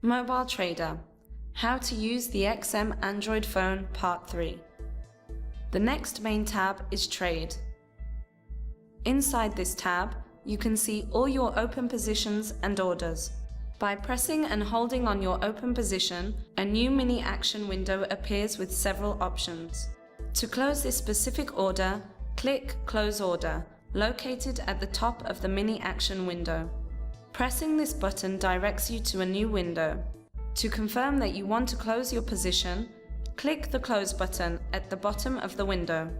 Mobile Trader: How to use the XM Android phone Part 3. The next main tab is Trade. Inside this tab, you can see all your open positions and orders. By pressing and holding on your open position, a new mini action window appears with several options. To close this specific order, click Close Order, located at the top of the mini action window. Pressing this button directs you to a new window. To confirm that you want to close your position, click the Close button at the bottom of the window.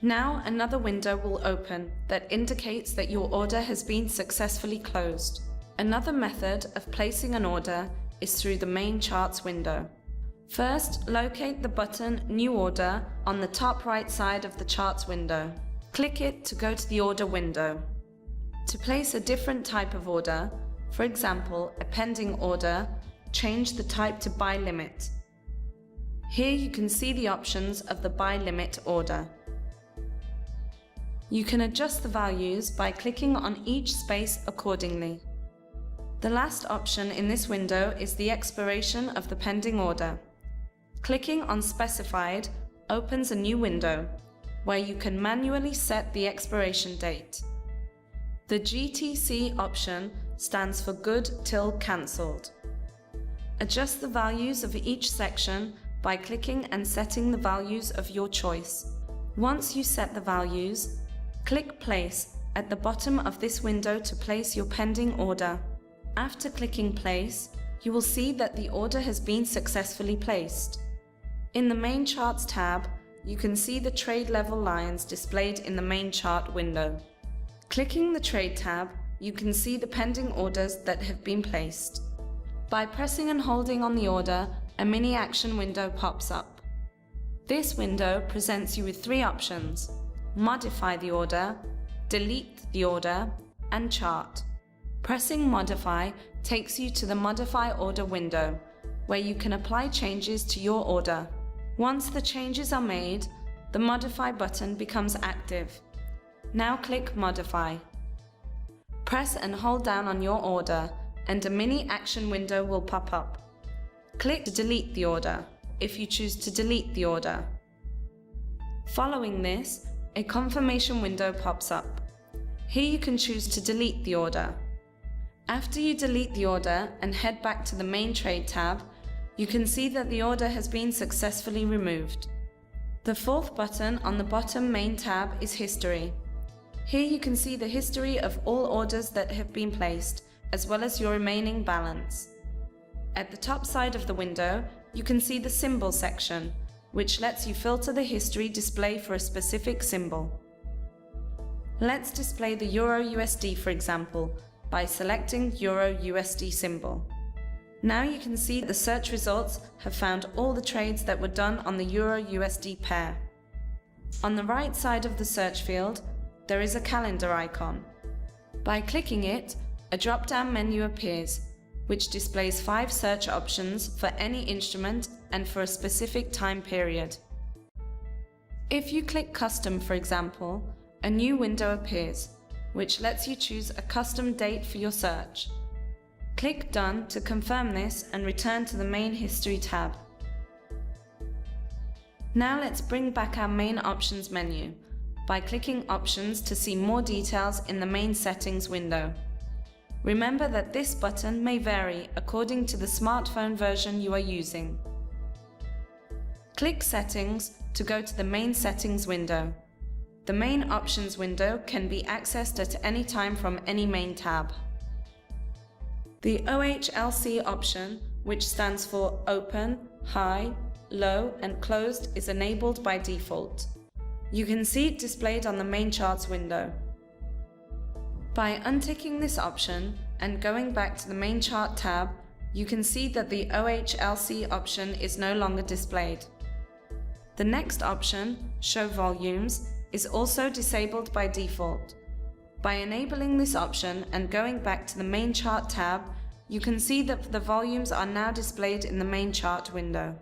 Now another window will open that indicates that your order has been successfully closed. Another method of placing an order is through the main charts window. First, locate the button New Order on the top right side of the charts window. Click it to go to the order window. To place a different type of order, for example, a pending order, change the type to Buy Limit. Here you can see the options of the Buy Limit order. You can adjust the values by clicking on each space accordingly. The last option in this window is the expiration of the pending order. Clicking on Specified opens a new window where you can manually set the expiration date. The GTC option stands for Good Till Cancelled. Adjust the values of each section by clicking and setting the values of your choice. Once you set the values, click Place at the bottom of this window to place your pending order. After clicking Place, you will see that the order has been successfully placed. In the Main Charts tab, you can see the trade level lines displayed in the main chart window. Clicking the Trade tab, you can see the pending orders that have been placed. By pressing and holding on the order, a mini action window pops up. This window presents you with three options: Modify the order, Delete the order, and Chart. Pressing Modify takes you to the Modify Order window, where you can apply changes to your order. Once the changes are made, the Modify button becomes active. Now click Modify. Press and hold down on your order, and a mini action window will pop up. Click to delete the order, if you choose to delete the order. Following this, a confirmation window pops up. Here you can choose to delete the order. After you delete the order and head back to the Main Trade tab, you can see that the order has been successfully removed. The fourth button on the bottom main tab is History. Here you can see the history of all orders that have been placed, as well as your remaining balance. At the top side of the window, you can see the Symbol section, which lets you filter the history display for a specific symbol. Let's display the Euro USD, for example, by selecting Euro USD symbol. Now you can see the search results have found all the trades that were done on the Euro USD pair. On the right side of the search field, there is a calendar icon. By clicking it, a drop-down menu appears, which displays 5 search options for any instrument and for a specific time period. If you click Custom, for example, a new window appears, which lets you choose a custom date for your search. Click Done to confirm this and return to the Main History tab. Now let's bring back our Main Options menu by clicking Options to see more details in the Main Settings window. Remember that this button may vary according to the smartphone version you are using. Click Settings to go to the Main Settings window. The Main Options window can be accessed at any time from any main tab. The OHLC option, which stands for Open, High, Low, and Closed, is enabled by default. You can see it displayed on the Main Charts window. By unticking this option and going back to the Main Chart tab, you can see that the OHLC option is no longer displayed. The next option, Show Volumes, is also disabled by default. By enabling this option and going back to the Main Chart tab, you can see that the volumes are now displayed in the Main Chart window.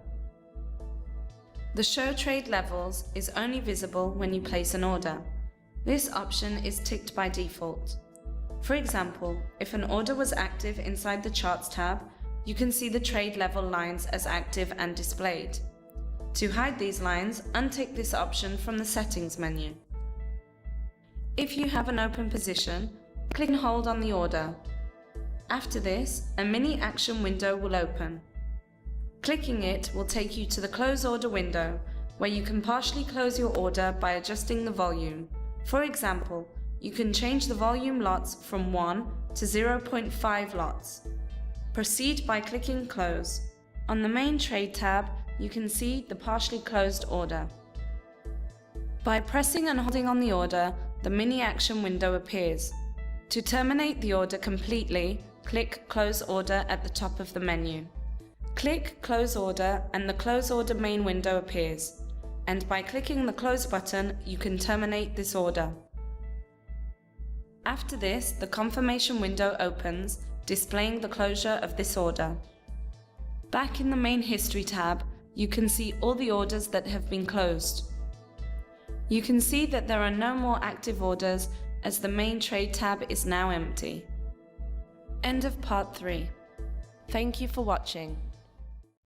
The Show Trade Levels is only visible when you place an order. This option is ticked by default. For example, if an order was active inside the Charts tab, you can see the trade level lines as active and displayed. To hide these lines, untick this option from the Settings menu. If you have an open position, click and hold on the order. After this, a mini action window will open. Clicking it will take you to the Close Order window, where you can partially close your order by adjusting the volume. For example, you can change the volume lots from 1 to 0.5 lots. Proceed by clicking Close. On the main trade tab, you can see the partially closed order. By pressing and holding on the order, the mini action window appears. To terminate the order completely, click Close Order at the top of the menu. Click Close Order and the Close Order main window appears, and by clicking the Close button, you can terminate this order. After this, the confirmation window opens, displaying the closure of this order. Back in the main History tab, you can see all the orders that have been closed. You can see that there are no more active orders as the main trade tab is now empty. End of part 3. Thank you for watching.